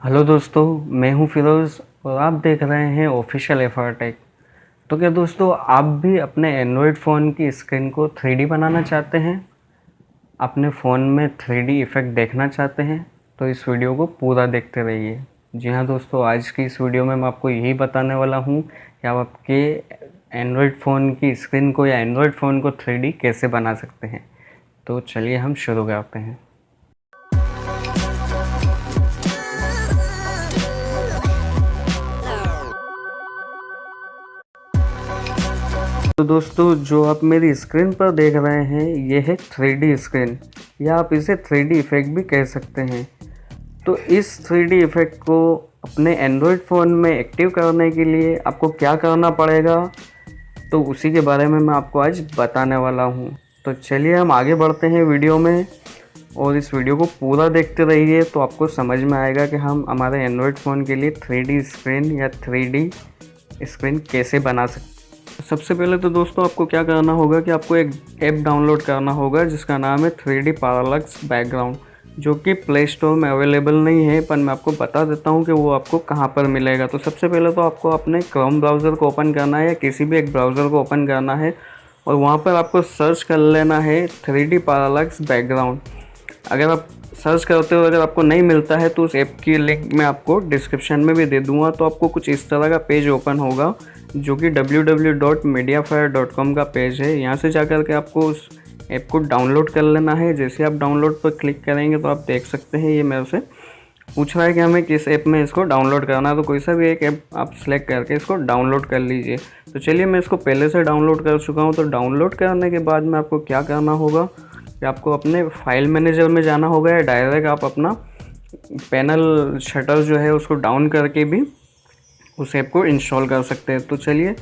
Hello दोस्तों, मैं हूं फिरोज़ और आप देख रहे हैं ऑफिशियल एफआर टेक। तो क्या दोस्तों, आप भी अपने एंड्रॉयड फ़ोन की स्क्रीन को 3D बनाना चाहते हैं? अपने फ़ोन में 3D इफ़ेक्ट देखना चाहते हैं? तो इस वीडियो को पूरा देखते रहिए। जी हाँ दोस्तों, आज की इस वीडियो में मैं आपको यही बताने वाला हूँ कि आप आपके एंड्रॉयड फ़ोन की स्क्रीन को या एंड्रॉयड फ़ोन को 3D कैसे बना सकते हैं। तो चलिए हम शुरू करते हैं। तो दोस्तों, जो आप मेरी स्क्रीन पर देख रहे हैं ये है 3D स्क्रीन, या आप इसे 3D इफ़ेक्ट भी कह सकते हैं। तो इस 3D इफ़ेक्ट को अपने एंड्रॉयड फ़ोन में एक्टिव करने के लिए आपको क्या करना पड़ेगा, तो उसी के बारे में मैं आपको आज बताने वाला हूँ। तो चलिए हम आगे बढ़ते हैं वीडियो में, और इस वीडियो को पूरा देखते रहिए तो आपको समझ में आएगा कि हम हमारे एंड्रॉयड फ़ोन के लिए 3D स्क्रीन या 3D स्क्रीन कैसे बना सकते हैं। सबसे पहले तो दोस्तों आपको क्या करना होगा कि आपको एक ऐप डाउनलोड करना होगा जिसका नाम है 3D पैरालक्स बैकग्राउंड, जो कि प्ले स्टोर में अवेलेबल नहीं है, पर मैं आपको बता देता हूँ कि वो आपको कहाँ पर मिलेगा। तो सबसे पहले तो आपको अपने क्रोम ब्राउज़र को ओपन करना है या किसी भी एक ब्राउज़र को ओपन करना है, और वहाँ पर आपको सर्च कर लेना है 3D पैरालक्स बैकग्राउंड। अगर आप सर्च करते हो, अगर आपको नहीं मिलता है तो उस ऐप की लिंक मैं आपको डिस्क्रिप्शन में भी दे दूँगा। तो आपको कुछ इस तरह का पेज ओपन होगा जो कि www.mediafire.com का पेज है। यहाँ से जाकर के आपको उस ऐप को डाउनलोड कर लेना है। जैसे आप डाउनलोड पर क्लिक करेंगे तो आप देख सकते हैं ये मेरे से पूछ रहा है कि हमें किस ऐप में इसको डाउनलोड करना है। तो कोई सा भी एक ऐप आप सेलेक्ट करके इसको डाउनलोड कर लीजिए। तो चलिए, मैं इसको पहले से डाउनलोड कर चुका हूँ। तो डाउनलोड करने के बाद में आपको क्या करना होगा कि आपको अपने फाइल मैनेजर में जाना होगा, या डायरेक्ट आप अपना पैनल शटर जो है उसको डाउन करके भी उस ऐप को इंस्टॉल कर सकते हैं। तो चलिए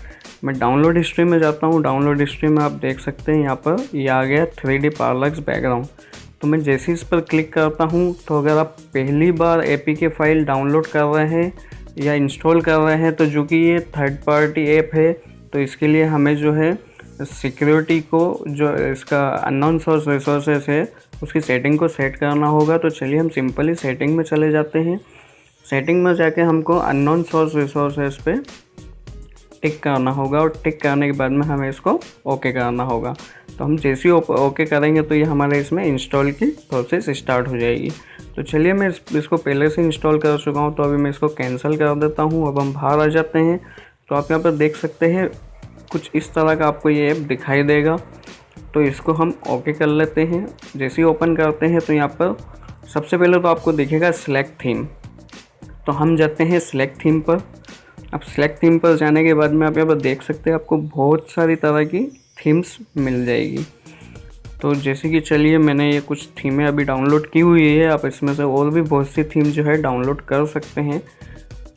मैं डाउनलोड हिस्ट्री में जाता हूँ। डाउनलोड हिस्ट्री में आप देख सकते हैं यहाँ पर ये आ गया 3D पैरालक्स बैकग्राउंड। तो मैं जैसे इस पर क्लिक करता हूँ, तो अगर आप पहली बार एपीके फाइल डाउनलोड कर रहे हैं या इंस्टॉल कर रहे हैं, तो जो कि ये थर्ड पार्टी ऐप है, तो इसके लिए हमें जो है सिक्योरिटी को, जो इसका अननोन सोर्स रिसोर्सेस है, उसकी सेटिंग को सेट करना होगा। तो चलिए हम सिंपली सेटिंग में चले जाते हैं। सेटिंग में जाके हमको अननोन सोर्स रिसोर्सेस पे टिक करना होगा, और टिक करने के बाद में हमें इसको ओके करना होगा। तो हम जैसे ही ओके करेंगे तो ये हमारे इसमें इंस्टॉल की प्रोसेस स्टार्ट हो जाएगी। तो चलिए, मैं इसको पहले से इंस्टॉल कर चुका हूँ, तो अभी मैं इसको कैंसिल कर देता हूँ। अब हम बाहर आ जाते हैं। तो आप यहाँ पर देख सकते हैं कुछ इस तरह का आपको ये ऐप दिखाई देगा। तो इसको हम ओके कर लेते हैं। जैसे ही ओपन करते हैं तो यहाँ पर सबसे पहले तो आपको दिखेगा सिलेक्ट थीम। तो हम जाते हैं सिलेक्ट थीम पर। अब सिलेक्ट थीम पर जाने के बाद में आप यहाँ पर देख सकते हैं आपको बहुत सारी तरह की थीम्स मिल जाएगी। तो जैसे कि चलिए, मैंने ये कुछ थीमें अभी डाउनलोड की हुई है। आप इसमें से और भी बहुत सी थीम जो है डाउनलोड कर सकते हैं।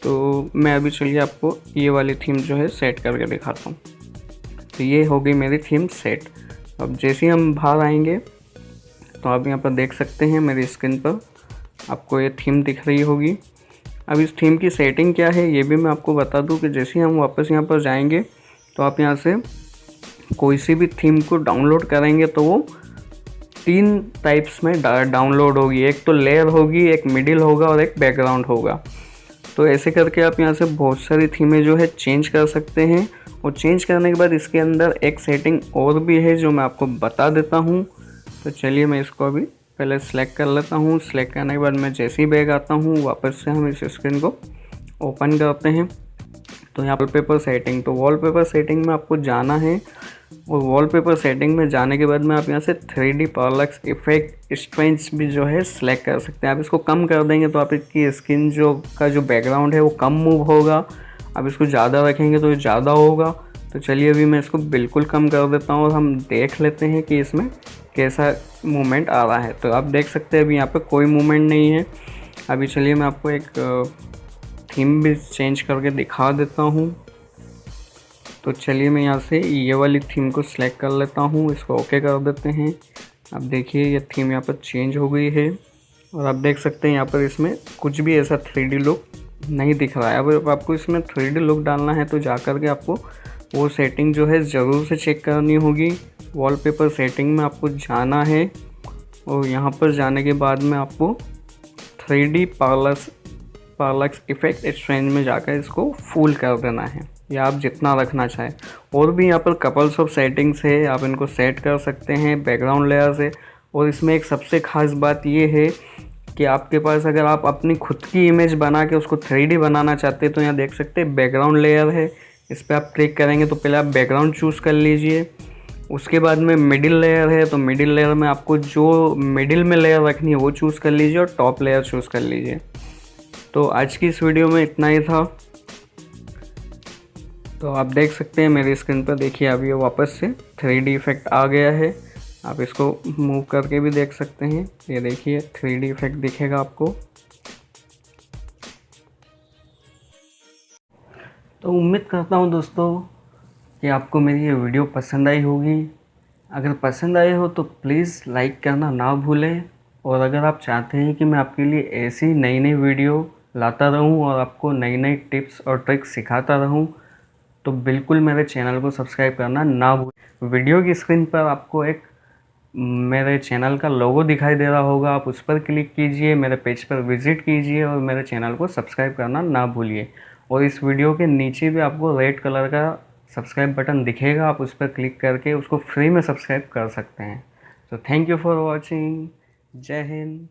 तो मैं अभी चलिए आपको ये वाली थीम जो है सेट करके दिखाता हूँ। तो ये हो गई मेरी थीम सेट। अब जैसे ही हम बाहर आएंगे तो आप यहाँ पर देख सकते हैं मेरी स्क्रीन पर आपको ये थीम दिख रही होगी। अब इस थीम की सेटिंग क्या है ये भी मैं आपको बता दूं कि जैसे ही हम वापस यहाँ पर जाएंगे तो आप यहाँ से कोई सी भी थीम को डाउनलोड करेंगे तो वो 3 टाइप्स में डाउनलोड होगी। एक तो लेयर होगी, एक मिडिल होगा और एक बैकग्राउंड होगा। तो ऐसे करके आप यहाँ से बहुत सारी थीमें जो है चेंज कर सकते हैं। और चेंज करने के बाद इसके अंदर एक सेटिंग और भी है जो मैं आपको बता देता हूँ। तो चलिए, मैं इसको अभी पहले सेलेक्ट कर लेता हूँ। सेलेक्ट करने के बाद मैं जैसे ही बैग आता हूँ, वापस से हम इस स्क्रीन को ओपन करते हैं। तो यहाँ वॉलपेपर सेटिंग, तो वॉलपेपर सेटिंग में आपको जाना है। और वॉलपेपर सेटिंग में जाने के बाद में आप यहाँ से 3D पैरालक्स इफेक्ट स्ट्रेंथ भी जो है सिलेक्ट कर सकते हैं। आप इसको कम कर देंगे तो आपकी स्क्रीन जो बैकग्राउंड है वो कम मूव होगा। अब इसको ज़्यादा रखेंगे तो ये ज़्यादा होगा। तो चलिए, अभी मैं इसको बिल्कुल कम कर देता हूँ और हम देख लेते हैं कि इसमें कैसा मूवमेंट आ रहा है। तो आप देख सकते हैं अभी यहाँ पे कोई मूवमेंट नहीं है। अभी चलिए मैं आपको एक थीम भी चेंज करके दिखा देता हूँ। तो चलिए, मैं यहाँ से ये वाली थीम को सिलेक्ट कर लेता हूँ, इसको ओके कर देते हैं। अब देखिए ये थीम यहाँ पर चेंज हो गई है, और आप देख सकते हैं यहाँ पर इसमें कुछ भी ऐसा 3D लुक नहीं दिख रहा है। अब आपको इसमें 3D लुक डालना है तो जा कर के आपको वो सेटिंग जो है ज़रूर से चेक करनी होगी। वॉलपेपर सेटिंग में आपको जाना है, और यहाँ पर जाने के बाद में आपको 3D पैरालक्स पैरालैक्स इफेक्ट इस रेंज में जाकर इसको फुल कर देना है, या आप जितना रखना चाहें। और भी यहाँ पर कपल्स ऑफ सेटिंग्स है, आप इनको सेट कर सकते हैं बैकग्राउंड लेयर से। और इसमें एक सबसे ख़ास बात ये है कि आपके पास अगर आप अपनी खुद की इमेज बना के उसको 3D बनाना चाहते हैं तो यहाँ देख सकते हैं बैकग्राउंड लेयर है, इस पर आप क्लिक करेंगे तो पहले आप बैकग्राउंड चूज़ कर लीजिए। उसके बाद में मिडिल लेयर है, तो मिडिल लेयर में आपको जो मिडिल में लेयर रखनी है वो चूज़ कर लीजिए और टॉप लेयर चूज़ कर लीजिए। तो आज की इस वीडियो में इतना ही था। तो आप देख सकते हैं मेरी स्क्रीन पर, देखिए अभी ये वापस से 3D इफेक्ट आ गया है। आप इसको मूव करके भी देख सकते हैं, ये देखिए 3D इफेक्ट दिखेगा आपको। तो उम्मीद करता हूँ दोस्तों कि आपको मेरी ये वीडियो पसंद आई होगी। अगर पसंद आई हो तो प्लीज़ लाइक करना ना भूलें। और अगर आप चाहते हैं कि मैं आपके लिए ऐसी नई नई वीडियो लाता रहूं और आपको नई नई टिप्स और ट्रिक्स सिखाता रहूं, तो बिल्कुल मेरे चैनल को सब्सक्राइब करना ना भूलें। वीडियो की स्क्रीन पर आपको एक मेरे चैनल का लोगो दिखाई दे रहा होगा, आप उस पर क्लिक कीजिए, मेरे पेज पर विज़िट कीजिए और मेरे चैनल को सब्सक्राइब करना ना भूलिए। और इस वीडियो के नीचे भी आपको रेड कलर का सब्सक्राइब बटन दिखेगा, आप उस पर क्लिक करके उसको फ्री में सब्सक्राइब कर सकते हैं। तो थैंक यू फॉर वॉचिंग। जय हिंद।